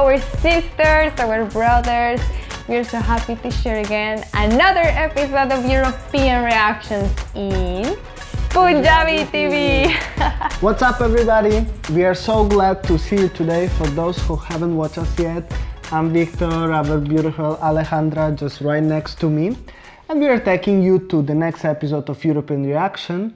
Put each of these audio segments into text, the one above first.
our sisters, our brothers. We're so happy to share again another episode of European Reactions in Punjabi TV. What's up, everybody? We are so glad to see you today. For those who haven't watched us yet, I'm Viktor, our beautiful Alejandra just right next to me. And we are taking you to the next episode of European Reaction,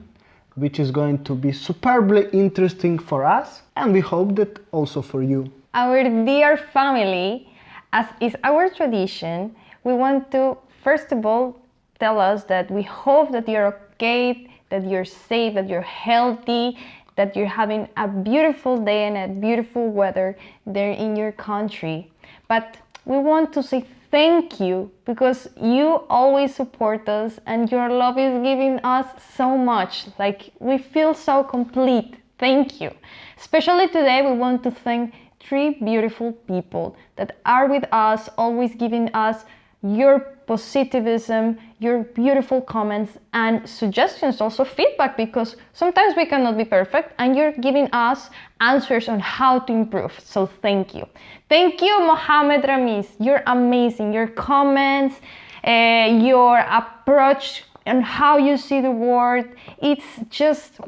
which is going to be superbly interesting for us, and we hope that also for you. Our dear family, as is our tradition, we want to first of all tell us that we hope that you're okay, that you're safe, that you're healthy, that you're having a beautiful day and a beautiful weather there in your country. But we want to say thank you because you always support us and your love is giving us so much. Like, we feel so complete. Thank you. Especially today, we want to thank 3 beautiful people that are with us, always giving us your positivism, your beautiful comments and suggestions, also feedback, because sometimes we cannot be perfect and you're giving us answers on how to improve. So thank you. Thank you, Mohamed Ramiz. You're amazing. Your comments, your approach and how you see the world, it's just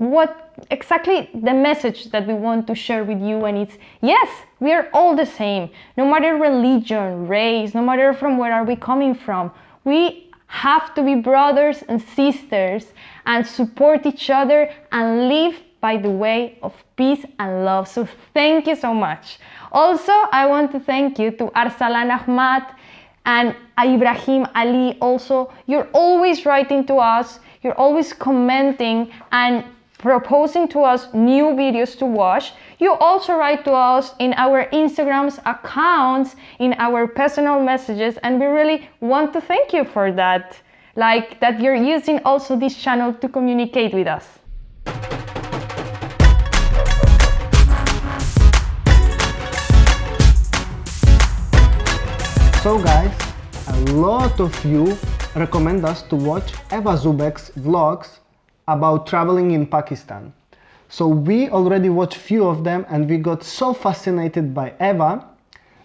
exactly the message that we want to share with you. And it's, yes, we are all the same, no matter religion, race, no matter from where are we coming from. We have to be brothers and sisters and support each other and live by the way of peace and love. So thank you so much. Also, I want to thank you to Arsalan Ahmad and Ibrahim Ali. Also, you're always writing to us, you're always commenting and proposing to us new videos to watch. You also write to us in our Instagram's accounts, in our personal messages, and we really want to thank you for that. Like, that you're using also this channel to communicate with us. So guys, a lot of you recommend us to watch Eva Zu Beck's vlogs about traveling in Pakistan. So we already watched few of them and we got so fascinated by Eva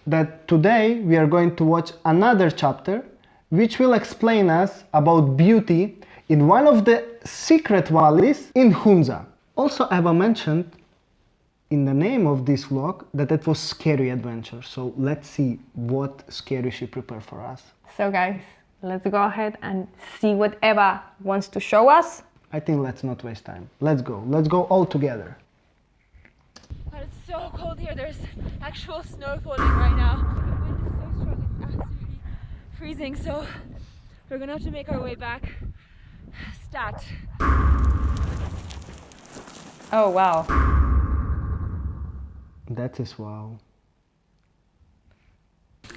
that today we are going to watch another chapter which will explain us about beauty in one of the secret valleys in Hunza. Also, Eva mentioned in the name of this vlog that it was scary adventure. So let's see what scary she prepared for us. So guys, let's go ahead and see what Eva wants to show us. I think let's not waste time. Let's go all together. But it's so cold here, there's actual snow falling right now. The wind is so strong, it's absolutely freezing, so we're gonna have to make our way back. Stat. Oh wow. That is wow.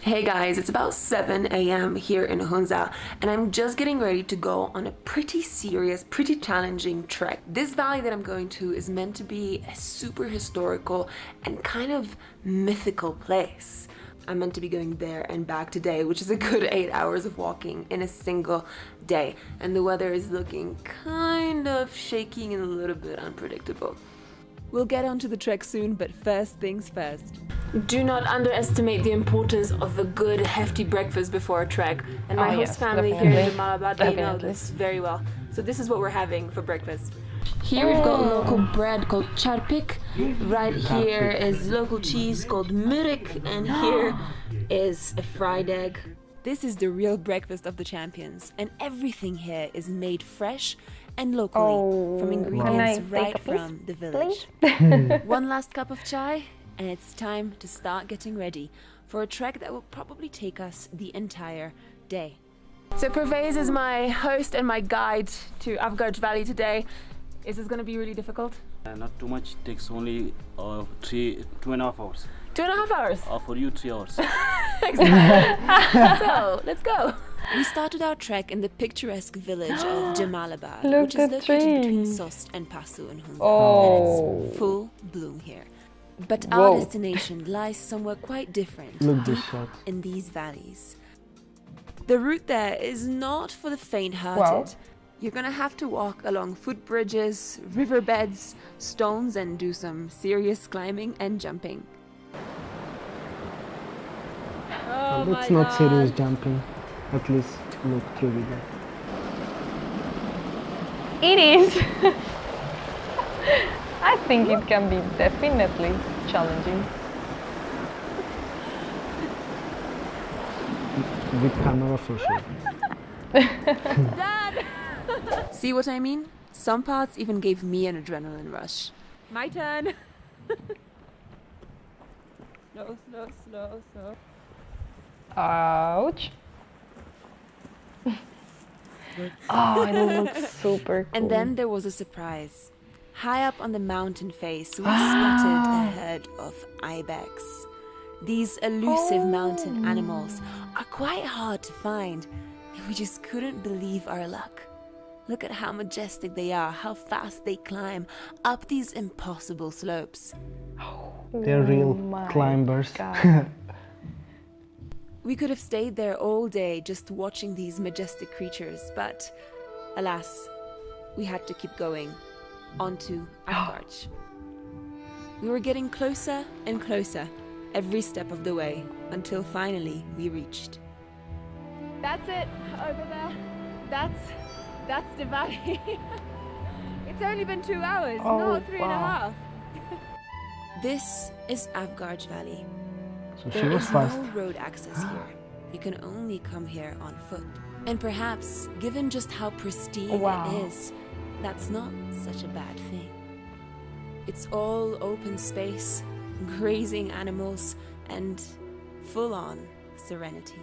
Hey guys, it's about 7 a.m. here in Hunza and I'm just getting ready to go on a pretty serious, pretty challenging trek. This valley that I'm going to is meant to be a super historical and kind of mythical place. I'm meant to be going there and back today, which is a good 8 hours of walking in a single day. And the weather is looking kind of shaky and a little bit unpredictable. We'll get onto the trek soon, but first things first. Do not underestimate the importance of a good hefty breakfast before a trek. And my host family here in Jalalabad, they know this very well. So this is what we're having for breakfast. Here we've got local bread called charpik. Right here is local cheese called murik. And here is a fried egg. This is the real breakfast of the champions. And everything here is made fresh and locally from ingredients right from the village. One last cup of chai and it's time to start getting ready for a trek that will probably take us the entire day. So Pervez is my host and my guide to Afgharj Valley today. Is this going to be really difficult? Not too much, it takes only 2.5 hours. 2.5 hours? For you, 3 hours. Exactly. So, let's go. We started our trek in the picturesque village of Jalalabad, Look which is at located between trees. Sost and Pasu in Hunza, Oh. and it's full bloom here. But Whoa. our destination lies somewhere quite different, Look this deep shot. in these valleys. The route there is not for the faint-hearted. Wow. You're gonna have to walk along footbridges, riverbeds, stones, and do some serious climbing and jumping. So that's not serious jumping. At least look through video. It is. I think it can be definitely challenging. With camera for sure. Dad! See what I mean? Some parts even gave me an adrenaline rush. My turn. Slow, slow, slow, slow. Ouch. Oh, it looks super cool. And then there was a surprise. High up on the mountain face, we spotted a herd of ibex. These elusive mountain animals are quite hard to find, and we just couldn't believe our luck. Look at how majestic they are, how fast they climb up these impossible slopes. They're real climbers. We could have stayed there all day just watching these majestic creatures, but alas, we had to keep going onto Afgarj. We were getting closer and closer every step of the way until finally we reached. That's it, over there. That's the valley. It's only been 2 hours, not 3.5. This is Afgarj Valley. So she There was is fast. no road access here. You can only come here on foot. And perhaps, given just how pristine it is, that's not such a bad thing. It's all open space, grazing animals, and full-on serenity.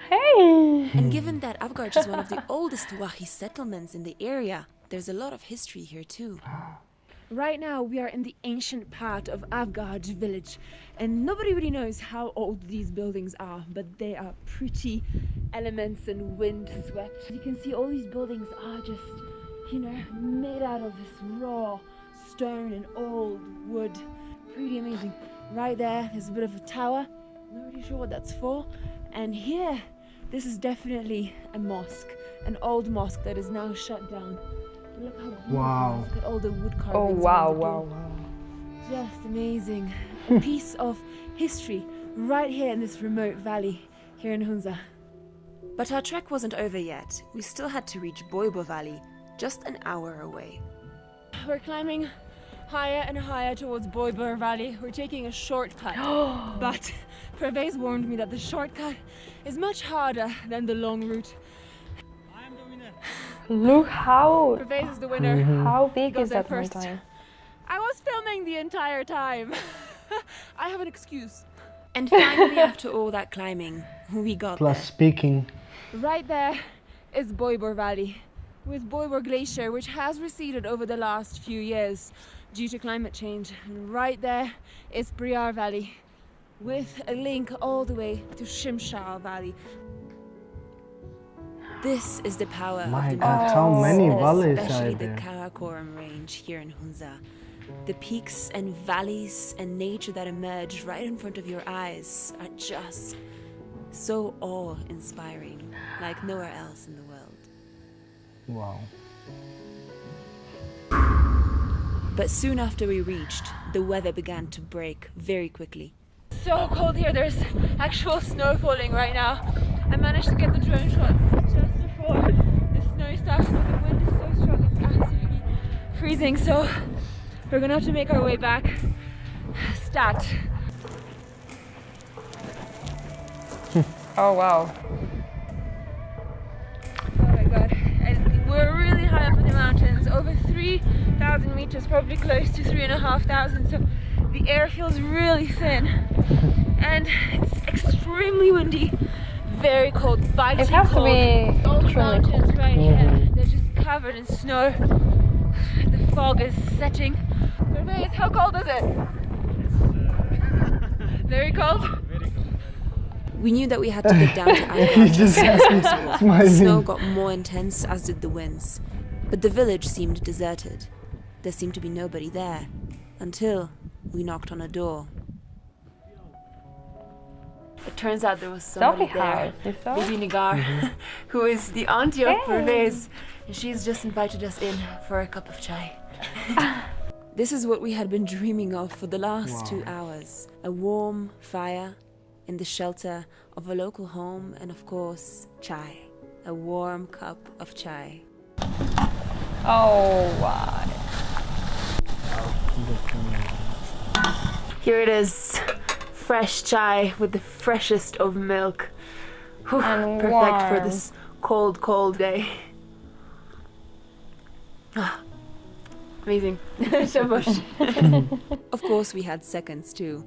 Hey! And given that Afgarj is one of the oldest Wahi settlements in the area, there's a lot of history here too. Right now we are in the ancient part of Afgarj village, and nobody really knows how old these buildings are, but they are pretty elements and wind swept. You can see all these buildings are just, made out of this raw stone and old wood. Pretty amazing. Right there's a bit of a tower, not really sure what that's for. And here, this is definitely a mosque, an old mosque that is now shut down. Look how beautiful. Wow. Look at all the wood carvings. Oh, around wow, the door. wow. Just amazing. A piece of history right here in this remote valley here in Hunza. But our trek wasn't over yet. We still had to reach Boibo Valley, just an hour away. We're climbing higher and higher towards Boibur Valley. We're taking a shortcut. But Pervez warned me that the shortcut is much harder than the long route. Look how Pervez is the winner. how big Got is there that first. mountain? I was filming the entire time. I have an excuse. And finally, after all that climbing, we got Plus there. speaking. Right there is Boibur Valley, with Boibur Glacier, which has receded over the last few years due to climate change. And right there is Briar Valley, with a link all the way to Shimshal Valley. This is the power My of the God, mountains, how many and valleys especially are the there? Karakoram range here in Hunza. The peaks and valleys and nature that emerge right in front of your eyes are just so awe-inspiring, like nowhere else in the world. Wow. But soon after we reached, the weather began to break very quickly. So cold here, there's actual snow falling right now. I managed to get the drone shots just before the snow started, but the wind is so strong, it's absolutely freezing, so we're gonna have to make our way back. Stat. Oh wow. Oh my god. And we're really high up in the mountains, over 3,000 meters, probably close to 3,500, so the air feels really thin. And it's extremely windy, very cold, biting It has to cold. be All the extremely mountains cold. right here, they're just covered in snow. The fog is setting. Pervez, how cold is it? Very cold? We knew that we had to get down to Afgarj He as just soon as possible. The smiling. snow got more intense, as did the winds. But the village seemed deserted. There seemed to be nobody there, until we knocked on a door. It turns out there was somebody Selfie there, house, you saw? Bibi Nigar, who is the auntie of Pervez, and she's just invited us in for a cup of chai. This is what we had been dreaming of for the last 2 hours. A warm fire in the shelter of a local home, and of course, chai, a warm cup of chai. Oh, wow. Here it is, fresh chai with the freshest of milk. Whew, And perfect for warm. this cold, cold day. Ah, amazing. Shabash. Of course, we had seconds too.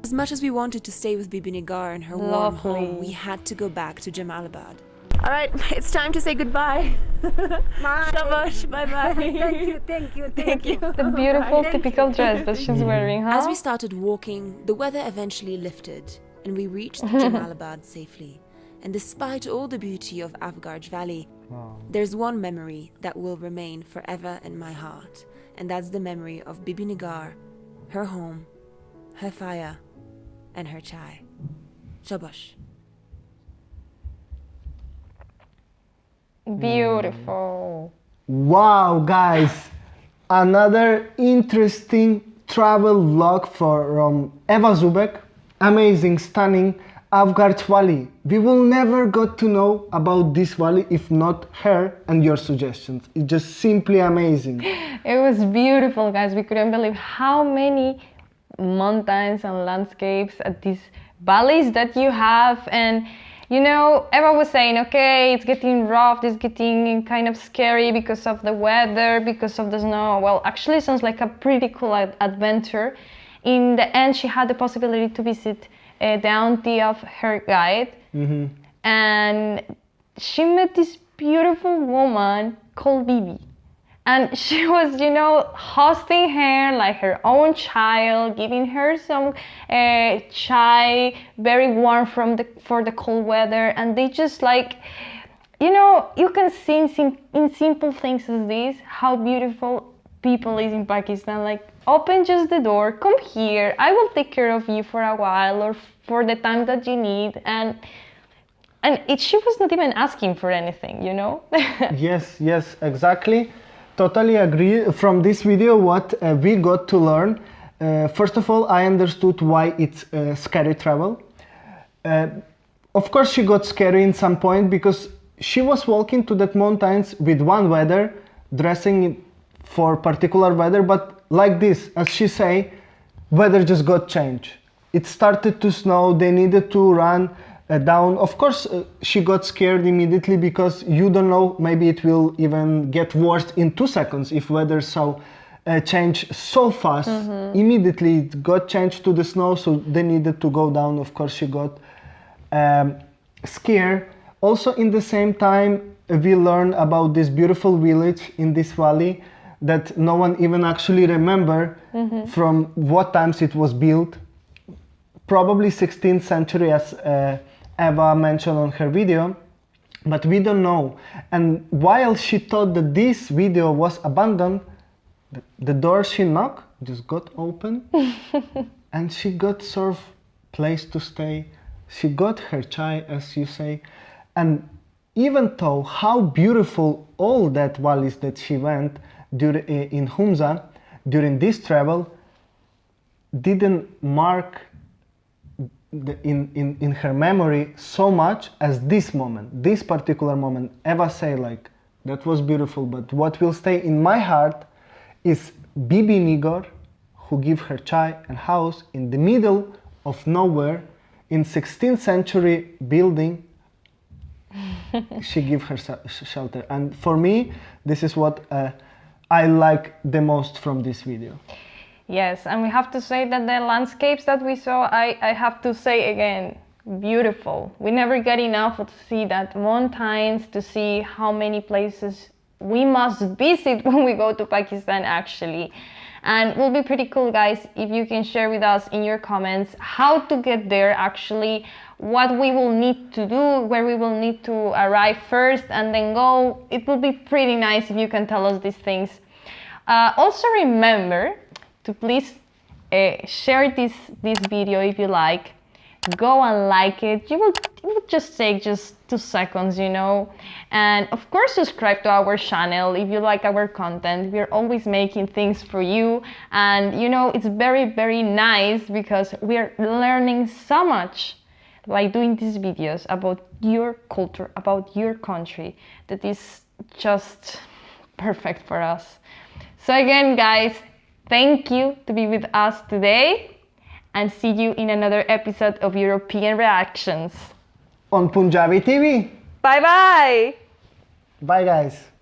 As much as we wanted to stay with Bibi Nigar in her warm home, Lovely. we had to go back to Jalalabad. All right, it's time to say goodbye. Shabash, bye-bye. Thank you. The beautiful typical dress that she's wearing, huh? As we started walking, the weather eventually lifted and we reached Jalalabad safely. And despite all the beauty of Afgarj Valley, there's one memory that will remain forever in my heart. And that's the memory of Bibi Nigar, her home, her fire, and her chai. Shabash. Beautiful. Wow, guys, another interesting travel vlog from Eva Zu Beck. Amazing, stunning Afgarj Valley. We will never get to know about this valley if not her and your suggestions. It's just simply amazing. It was beautiful, guys. We couldn't believe how many mountains and landscapes at these valleys that you have. And you know, Eva was saying, okay, it's getting rough, it's getting kind of scary because of the weather, because of the snow. Well, actually, it sounds like a pretty cool adventure. In the end, she had the possibility to visit the auntie of her guide. And she met this beautiful woman called Bibi. And she was, you know, hosting her like her own child, giving her some chai, very warm for the cold weather. And they just like, you know, you can see in simple things as this, how beautiful people is in Pakistan. Like, open just the door, come here, I will take care of you for a while or for the time that you need. And she was not even asking for anything, you know? Yes, exactly. Totally agree. From this video, what we got to learn, first of all, I understood why it's scary travel. Of course, she got scary in some point because she was walking to that mountains with one weather, dressing for particular weather, but like this, as she say, weather just got changed. It started to snow, they needed to run down. Of course, she got scared immediately because you don't know, maybe it will even get worse in 2 seconds if weather change so fast. Immediately it got changed to the snow, so they needed to go down. Of course, she got scared. Also, in the same time, we learned about this beautiful village in this valley that no one even actually remember from what times it was built. Probably 16th century, as Eva mentioned on her video, but we don't know. And while she thought that this video was abandoned, the door she knocked just got open and she got served place to stay. She got her chai, as you say. And even though how beautiful all that valleys that she went in Hunza during this travel didn't mark in her memory so much as this moment, this particular moment. Eva say like, that was beautiful, but what will stay in my heart is Bibi Nigar, who give her chai and house in the middle of nowhere in 16th century building. She give her shelter, and for me this is what I like the most from this video. Yes, and we have to say that the landscapes that we saw, I have to say again, beautiful. We never get enough to see that mountains, to see how many places we must visit when we go to Pakistan actually. And it will be pretty cool, guys, if you can share with us in your comments how to get there actually, what we will need to do, where we will need to arrive first and then go. It will be pretty nice if you can tell us these things. Also remember to please share this video if you like. Go and like it. It will just take just 2 seconds, you know. And of course, subscribe to our channel if you like our content. We're always making things for you, and you know, it's very, very nice because we're learning so much like doing these videos about your culture, about your country, that is just perfect for us. So again, guys, thank you to be with us today, and see you in another episode of European Reactions on Punjabi TV. Bye bye. Bye guys.